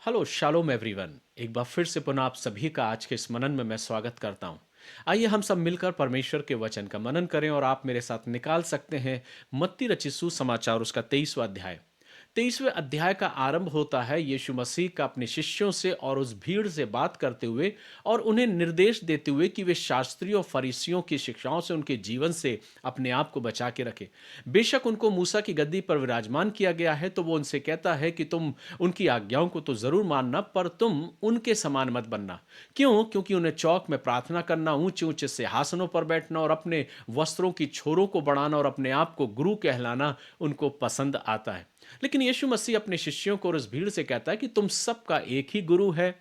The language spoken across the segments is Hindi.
Hello shalom everyone. एक बार फिर से पुनः आप सभी का आज के इस मनन में मैं स्वागत करता हूं। आइए हम सब मिलकर परमेश्वर के वचन का मनन करें और आप मेरे साथ निकाल सकते हैं मत्ती रचित सुसमाचार उसका 23वां अध्याय। 23वें अध्याय का आरंभ होता है यीशु मसीह का अपने शिष्यों से और उस भीड़ से बात करते हुए और उन्हें निर्देश देते हुए कि वे शास्त्रियों और फरीसियों की शिक्षाओं से उनके जीवन से अपने आप को बचा के रखें। बेशक उनको मूसा की गद्दी पर विराजमान किया गया है, तो वो उनसे कहता है कि तुम उनकी आज्ञाओं को तो जरूर मानना, पर तुम उनके समान मत बनना। क्यों? क्योंकि उन्हें चौक में प्रार्थना करना, ऊंचे ऊंचे सिंहासनों पर बैठना और अपने वस्त्रों की छोरों को बढ़ाना और अपने आप को गुरु कहलाना उनको पसंद आता है। लेकिन यीशु मसीह अपने शिष्यों को और उस भीड़ से कहता है कि तुम सबका एक ही गुरु है,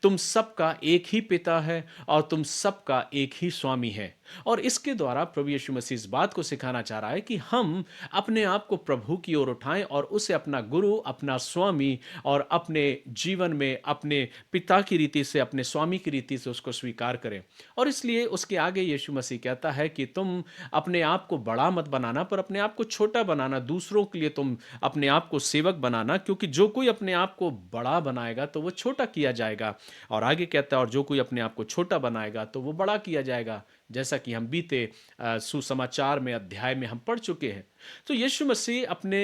तुम सबका एक ही पिता है और तुम सबका एक ही स्वामी है। और इसके द्वारा प्रभु यीशु मसीह इस बात को सिखाना चाह रहा है कि हम अपने आप को प्रभु की ओर उठाएं और उसे अपना गुरु, अपना स्वामी और अपने जीवन में अपने पिता की रीति से, अपने स्वामी की रीति से उसको स्वीकार करें। और इसलिए उसके आगे यीशु मसीह कहता है कि तुम अपने आप को बड़ा मत बनाना, पर अपने आप को छोटा बनाना। दूसरों के लिए तुम अपने आप को सेवक बनाना, क्योंकि जो कोई अपने आप को बड़ा बनाएगा तो वो छोटा किया जाएगा। और आगे कहता है, और जो कोई अपने आप को छोटा बनाएगा तो वो बड़ा किया जाएगा, जैसा कि हम बीते सुसमाचार में अध्याय में हम पढ़ चुके हैं। तो यीशु मसीह अपने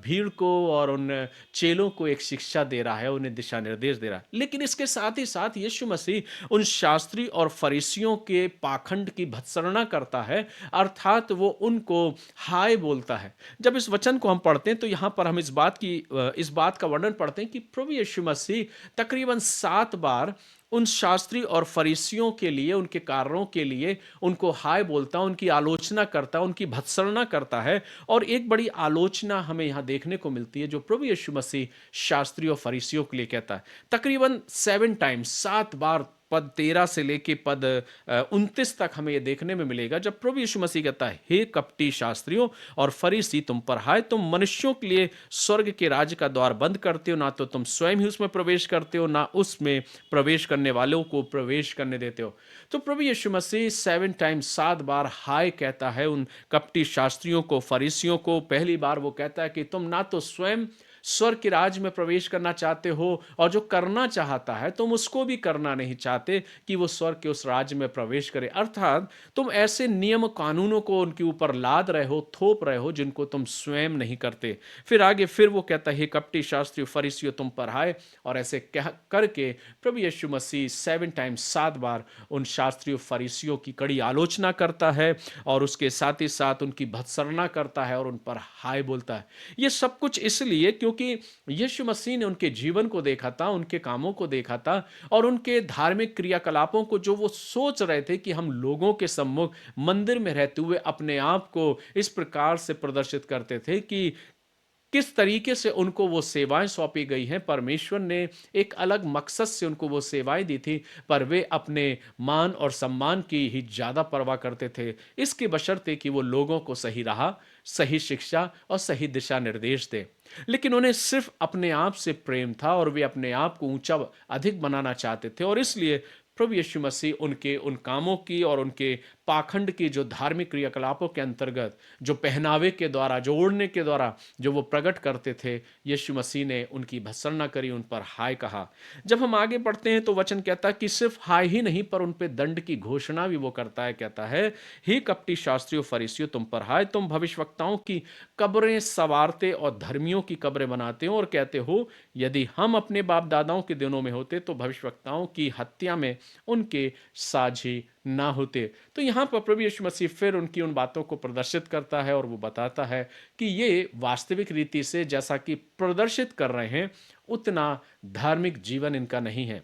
भीड़ को और उन चेलों को एक शिक्षा दे रहा है, उन्हें दिशा निर्देश दे रहा है। लेकिन इसके साथ ही साथ यीशु मसीह उन शास्त्री और फरीसियों के पाखंड की भत्सना करता है, अर्थात वो उनको हाय बोलता है। जब इस वचन को हम पढ़ते हैं तो यहाँ पर हम इस बात का वर्णन पढ़ते हैं कि प्रभु यीशु मसीह तकरीबन 7 बार उन शास्त्री और फरीसियों के लिए, उनके कारणों के लिए उनको हाय बोलता, उनकी आलोचना करता, उनकी भत्सना करता है। और एक बड़ी आलोचना हमें यहाँ देखने को मिलती है जो प्रभु यीशु मसीह शास्त्री और फरीसियों के लिए कहता है। तकरीबन 7 टाइम्स, 7 बार, पद 13 से लेके पद 29 तक हमें यह देखने में मिलेगा, जब प्रभु यीशु मसीह कहता है, हे कपटी शास्त्रियों और फरीसी, तुम पर हाय, तुम मनुष्यों के लिए स्वर्ग के राज्य का द्वार बंद करते हो, ना तो तुम स्वयं ही उसमें प्रवेश करते हो, ना उसमें प्रवेश करने वालों को प्रवेश करने देते हो। तो प्रभु यीशु मसीह 7 टाइम्स, 7 बार हाय कहता है उन कपटी शास्त्रियों को, फरीसियों को। पहली बार वो कहता है कि तुम ना तो स्वयं स्वर्ग के राज में प्रवेश करना चाहते हो, और जो करना चाहता है तुम उसको भी करना नहीं चाहते कि वो स्वर्ग के उस राज्य में प्रवेश करे। अर्थात तुम ऐसे नियम कानूनों को उनके ऊपर लाद रहे हो, थोप रहे हो, जिनको तुम स्वयं नहीं करते। फिर आगे फिर वो कहता है, कपटी शास्त्री फरीसियों, तुम पर हाय। और ऐसे कह करके प्रभु यीशु मसीह 7 टाइम्स, 7 बार उन शास्त्रियों फरीसियों की कड़ी आलोचना करता है और उसके साथ ही साथ उनकी भत्सना करता है और उन पर हाय बोलता है। ये सब कुछ इसलिए क्योंकि यीशु मसीह ने उनके जीवन को देखा था, उनके कामों को देखा था और उनके धार्मिक क्रियाकलापों को, जो वो सोच रहे थे कि हम लोगों के सम्मुख मंदिर में रहते हुए अपने आप को इस प्रकार से प्रदर्शित करते थे कि किस तरीके से उनको वो सेवाएं सौंपी गई हैं। परमेश्वर ने एक अलग मकसद से उनको वो सेवाएं दी थी, पर वे अपने मान और सम्मान की ही ज़्यादा परवाह करते थे, इसके बशर्ते कि वो लोगों को सही राह, सही शिक्षा और सही दिशा निर्देश दे। लेकिन उन्हें सिर्फ अपने आप से प्रेम था और वे अपने आप को ऊंचा अधिक बनाना चाहते थे, और इसलिए प्रभु यीशु मसीह उनके उन कामों की और उनके पाखंड की, जो धार्मिक क्रियाकलापों के अंतर्गत, जो पहनावे के द्वारा, जो ओढ़ने के द्वारा जो वो प्रकट करते थे, यीशु मसीह ने उनकी भत्सना करी, उन पर हाय कहा। जब हम आगे पढ़ते हैं तो वचन कहता है कि सिर्फ हाय ही नहीं, पर उन पर दंड की घोषणा भी वो करता है। कहता है, हे कपटी शास्त्रियों फरीसियों, तुम पर हाय, तुम भविष्यवक्ताओं की कब्रें सवारते और धर्मियों की कब्रें बनाते हो और कहते हो, यदि हम अपने बाप दादाओं के दिनों में होते तो भविष्यवक्ताओं की हत्या में उनके साझी ना होते। तो यहाँ पर प्रभु यीशु मसीह फिर उनकी उन बातों को प्रदर्शित करता है और वो बताता है कि ये वास्तविक रीति से जैसा कि प्रदर्शित कर रहे हैं, उतना धार्मिक जीवन इनका नहीं है।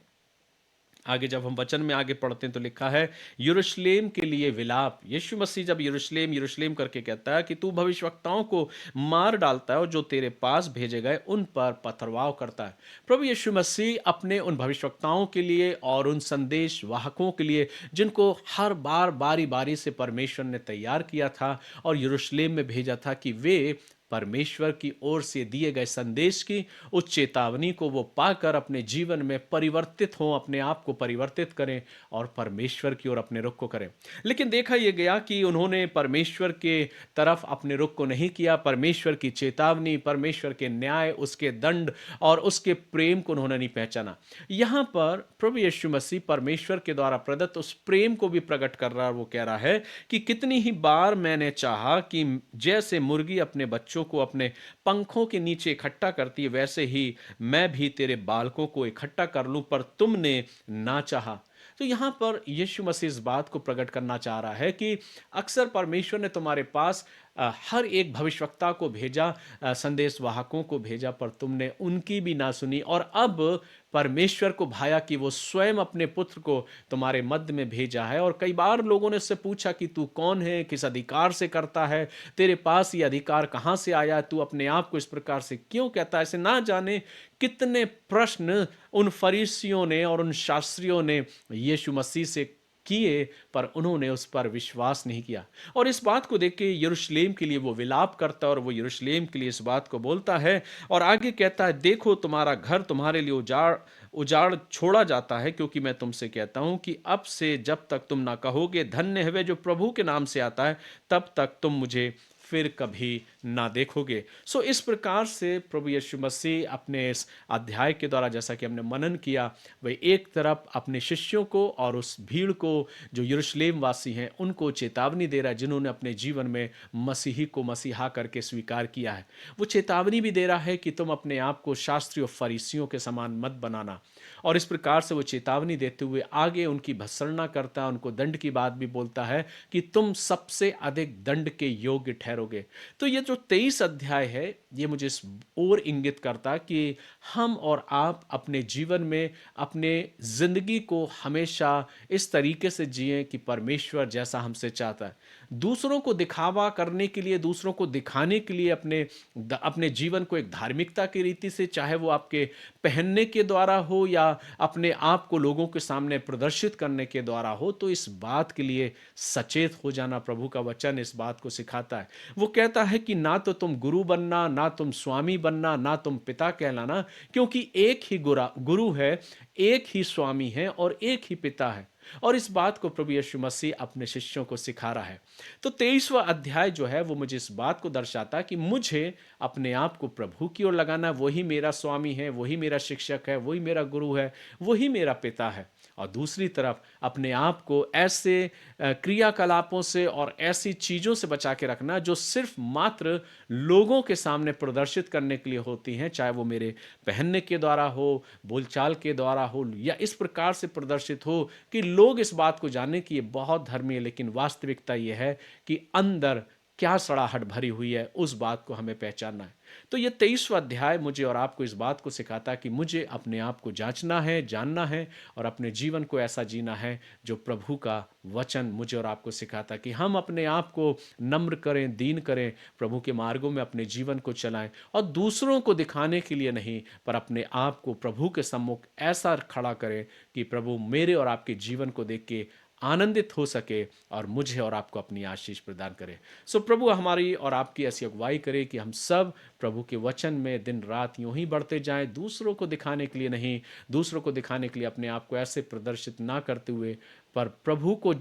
आगे जब हम वचन में आगे पढ़ते हैं तो लिखा है, यरूशलेम के लिए विलाप। यीशु मसीह जब यरूशलेम यरूशलेम करके कहता है कि तू भविष्यवक्ताओं को मार डालता है और जो तेरे पास भेजे गए उन पर पथरवाह करता है। प्रभु यीशु मसीह अपने उन भविष्यवक्ताओं के लिए और उन संदेश वाहकों के लिए, जिनको हर बार बारी बारी से परमेश्वर ने तैयार किया था और यरूशलेम में भेजा था कि वे परमेश्वर की ओर से दिए गए संदेश की उस चेतावनी को वो पाकर अपने जीवन में परिवर्तित हों, अपने आप को परिवर्तित करें और परमेश्वर की ओर अपने रुख को करें। लेकिन देखा यह गया कि उन्होंने परमेश्वर के तरफ अपने रुख को नहीं किया। परमेश्वर की चेतावनी, परमेश्वर के न्याय, उसके दंड और उसके प्रेम को उन्होंने नहीं पहचाना। यहाँ पर प्रभु यीशु मसीह परमेश्वर के द्वारा प्रदत्त उस प्रेम को भी प्रकट कर रहा है। वो कह रहा है कि कितनी ही बार मैंने चाहा कि जैसे मुर्गी अपने बच्चों को अपने पंखों के नीचे इकट्ठा करती है, वैसे ही मैं भी तेरे बालकों को इकट्ठा कर लूं, पर तुमने ना चाहा। तो यहां पर यीशु मसीह इस बात को प्रकट करना चाह रहा है कि अक्सर परमेश्वर ने तुम्हारे पास हर एक भविष्यवक्ता को भेजा, संदेश वाहकों को भेजा, पर तुमने उनकी भी ना सुनी। और अब परमेश्वर को भाया कि वो स्वयं अपने पुत्र को तुम्हारे मध्य में भेजा है। और कई बार लोगों ने उससे पूछा कि तू कौन है, किस अधिकार से करता है, तेरे पास ये अधिकार कहाँ से आया, तू अपने आप को इस प्रकार से क्यों कहता है। ऐसे ना जाने कितने प्रश्न उन फरीसियों ने और उन शास्त्रियों ने यीशु मसीह से किए, पर उन्होंने उस पर विश्वास नहीं किया। और इस बात को देख के यरूशलेम के लिए वो विलाप करता है और वो यरूशलेम के लिए इस बात को बोलता है और आगे कहता है, देखो तुम्हारा घर तुम्हारे लिए उजाड़ उजाड़ छोड़ा जाता है, क्योंकि मैं तुमसे कहता हूं कि अब से जब तक तुम ना कहोगे धन्य है वे जो प्रभु के नाम से आता है, तब तक तुम मुझे फिर कभी ना देखोगे। सो इस प्रकार से प्रभु यीशु मसीह अपने इस अध्याय के द्वारा, जैसा कि हमने मनन किया, वह एक तरफ अपने शिष्यों को और उस भीड़ को जो यरूशलेम वासी हैं उनको चेतावनी दे रहा है, जिन्होंने अपने जीवन में मसीही को मसीहा करके स्वीकार किया है। वो चेतावनी भी दे रहा है कि तुम अपने आप को शास्त्री और फरीसियों के समान मत बनाना। और इस प्रकार से वो चेतावनी देते हुए आगे उनकी भत्सना करता है, उनको दंड की बात भी बोलता है कि तुम सबसे अधिक दंड के योग्य ठहरोगे। तो ये जो 23 अध्याय है, ये मुझे इस ओर इंगित करता है कि हम और आप अपने जीवन में अपने जिंदगी को हमेशा इस तरीके से जिएं कि परमेश्वर जैसा हमसे चाहता है। दूसरों को दिखावा करने के लिए, दूसरों को दिखाने के लिए अपने जीवन को एक धार्मिकता की रीति से, चाहे वो आपके पहनने के द्वारा हो या अपने आप को लोगों के सामने प्रदर्शित करने के द्वारा हो, तो इस बात के लिए सचेत हो जाना। प्रभु का वचन इस बात को सिखाता है। वो कहता है कि ना तो तुम गुरु बनना, ना तुम स्वामी बनना, ना तुम पिता कहलाना, क्योंकि एक ही गुरु है, एक ही स्वामी है और एक ही पिता है। और इस बात को प्रभु यीशु मसीह अपने शिष्यों को सिखा रहा है। तो 23वां अध्याय जो है वो मुझे इस बात को दर्शाता है कि मुझे अपने आप को प्रभु की ओर लगाना। वही मेरा स्वामी है, वही मेरा शिक्षक है, वही मेरा गुरु है, वही मेरा पिता है। और दूसरी तरफ अपने आप को ऐसे क्रियाकलापों से और ऐसी चीज़ों से बचा के रखना जो सिर्फ मात्र लोगों के सामने प्रदर्शित करने के लिए होती हैं, चाहे वो मेरे पहनने के द्वारा हो, बोलचाल के द्वारा हो, या इस प्रकार से प्रदर्शित हो कि लोग इस बात को जाने कि ये बहुत धर्मी है, लेकिन वास्तविकता ये है कि अंदर क्या सड़ाहट भरी हुई है, उस बात को हमें पहचानना है। तो ये 23वां अध्याय मुझे और आपको इस बात को सिखाता है कि मुझे अपने आप को जांचना है, जानना है और अपने जीवन को ऐसा जीना है जो प्रभु का वचन मुझे और आपको सिखाता है कि हम अपने आप को नम्र करें, दीन करें, प्रभु के मार्गों में अपने जीवन को चलाएं और दूसरों को दिखाने के लिए नहीं, पर अपने आप को प्रभु के सम्मुख ऐसा खड़ा करें कि प्रभु मेरे और आपके जीवन को देख के आनंदित हो सके और मुझे और आपको अपनी आशीष प्रदान करे। सो प्रभु हमारी और आपकी ऐसी अगुवाई करे कि हम सब प्रभु के वचन में दिन रात यूं ही बढ़ते जाएं, दूसरों को दिखाने के लिए नहीं, दूसरों को दिखाने के लिए अपने आप को ऐसे प्रदर्शित ना करते हुए, पर प्रभु को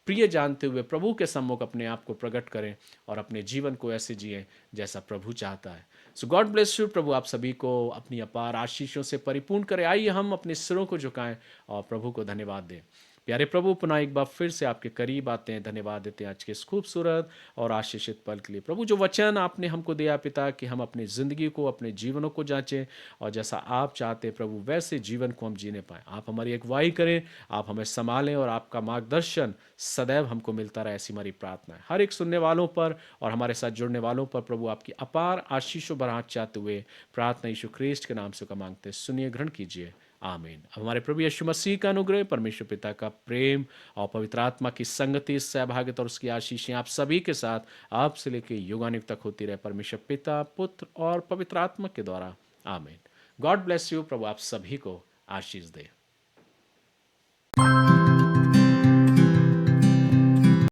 प्रिय जानते हुए प्रभु के सम्मुख अपने आप को प्रकट करें और अपने जीवन को ऐसे जिएं जैसा प्रभु चाहता है। सो गॉड ब्लेस यू। प्रभु आप सभी को अपनी अपार आशीषों से परिपूर्ण करे। आइए हम अपने सिरों को झुकाएं और प्रभु को धन्यवाद दें। प्यारे प्रभु, पुनः एक बार फिर से आपके करीब आते हैं, धन्यवाद देते हैं आज के इस खूबसूरत और आशीषित पल के लिए। प्रभु, जो वचन आपने हमको दिया पिता कि हम अपनी ज़िंदगी को, अपने जीवनों को जांचें और जैसा आप चाहते हैं प्रभु वैसे जीवन को हम जीने पाएँ। आप हमारी अगुवाई करें, आप हमें संभालें और आपका मार्गदर्शन सदैव हमको मिलता रहे, ऐसी हमारी प्रार्थना है। हर एक सुनने वालों पर और हमारे साथ जुड़ने वालों पर प्रभु आपकी अपार आशीषों भर हाथ चाहते हुए प्रार्थना यीशु ख्रीस्ट के नाम से का मांगते, सुनिए, ग्रहण कीजिए, आमीन। अब हमारे प्रभु यीशु मसीह का अनुग्रह, परमेश्वर पिता का प्रेम और पवित्र आत्मा की संगति, सहभागिता और उसकी आशीषें आप सभी के साथ आपसे लेकर युगानुग तक होती रहे, परमेश्वर पिता, पुत्र और पवित्र आत्मा के द्वारा, आमीन। God bless you. प्रभु आप सभी को आशीष दे।